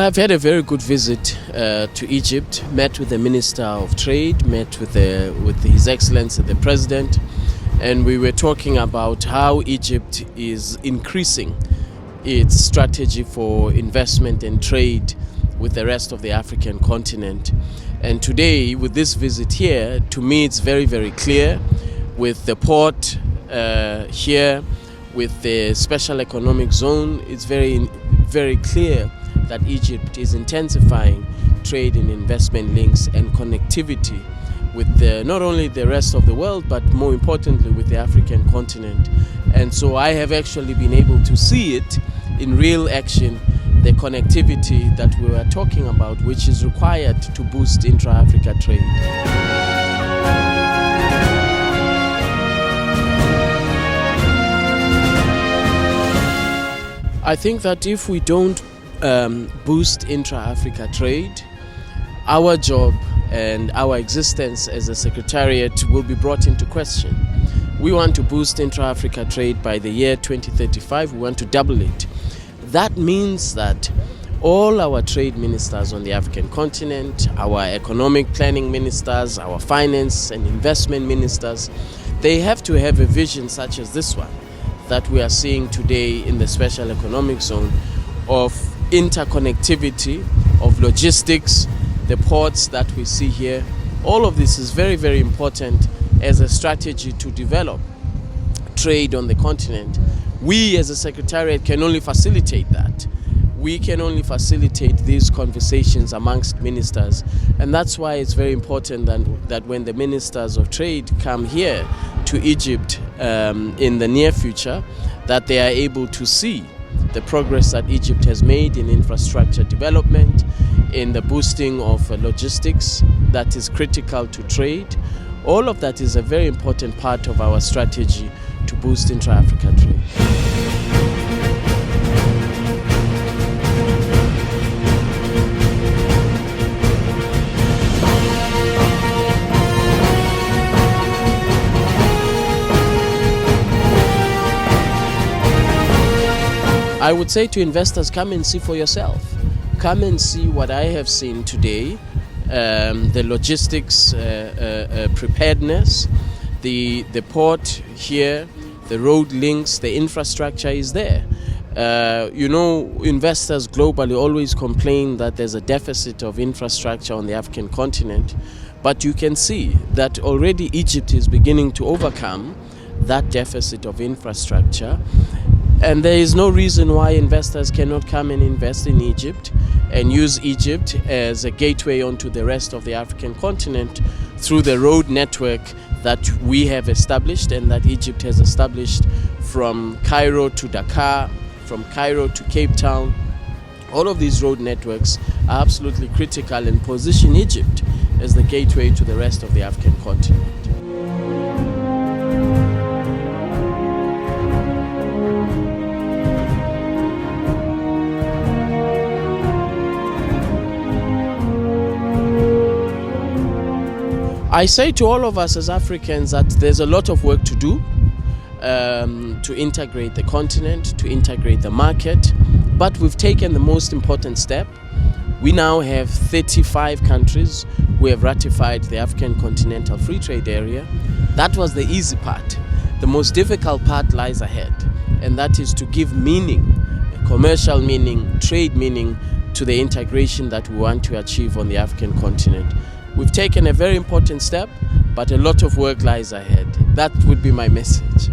I've had a very good visit to Egypt, met with the Minister of Trade, met with His Excellency the President, and we were talking about how Egypt is increasing its strategy for investment and trade with the rest of the African continent. And today, with this visit here, to me it's very, very clear, with the port here, with the special economic zone, it's very, very clear that Egypt is intensifying trade and investment links and connectivity with not only the rest of the world, but more importantly with the African continent. And so I have actually been able to see it in real action, the connectivity that we were talking about, which is required to boost intra-Africa trade. I think that if we don't boost intra-Africa trade, our job and our existence as a secretariat will be brought into question. We want to boost intra-Africa trade by the year 2035. We want to double it. That means that all our trade ministers on the African continent, our economic planning ministers, our finance and investment ministers, they have to have a vision such as this one that we are seeing today in the special economic zone, of interconnectivity, of logistics, the ports that we see here. All of this is very, very important as a strategy to develop trade on the continent. We as a secretariat can only facilitate that. We can only facilitate these conversations amongst ministers, and that's why it's very important that when the ministers of trade come here to Egypt in the near future, that they are able to see the progress that Egypt has made in infrastructure development, in the boosting of logistics that is critical to trade. All of that is a very important part of our strategy to boost intra-Africa trade. I would say to investors, come and see for yourself. Come and see what I have seen today, the logistics preparedness, the port here, the road links, the infrastructure is there. Investors globally always complain that there's a deficit of infrastructure on the African continent, but you can see that already Egypt is beginning to overcome that deficit of infrastructure. And there is no reason why investors cannot come and invest in Egypt and use Egypt as a gateway onto the rest of the African continent through the road network that we have established and that Egypt has established from Cairo to Dakar, from Cairo to Cape Town. All of these road networks are absolutely critical and position Egypt as the gateway to the rest of the African continent. I say to all of us as Africans that there's a lot of work to do to integrate the continent, to integrate the market, but we've taken the most important step. We now have 35 countries who have ratified the African Continental Free Trade Area. That was the easy part. The most difficult part lies ahead, and that is to give meaning, commercial meaning, trade meaning to the integration that we want to achieve on the African continent. We've taken a very important step, but a lot of work lies ahead. That would be my message.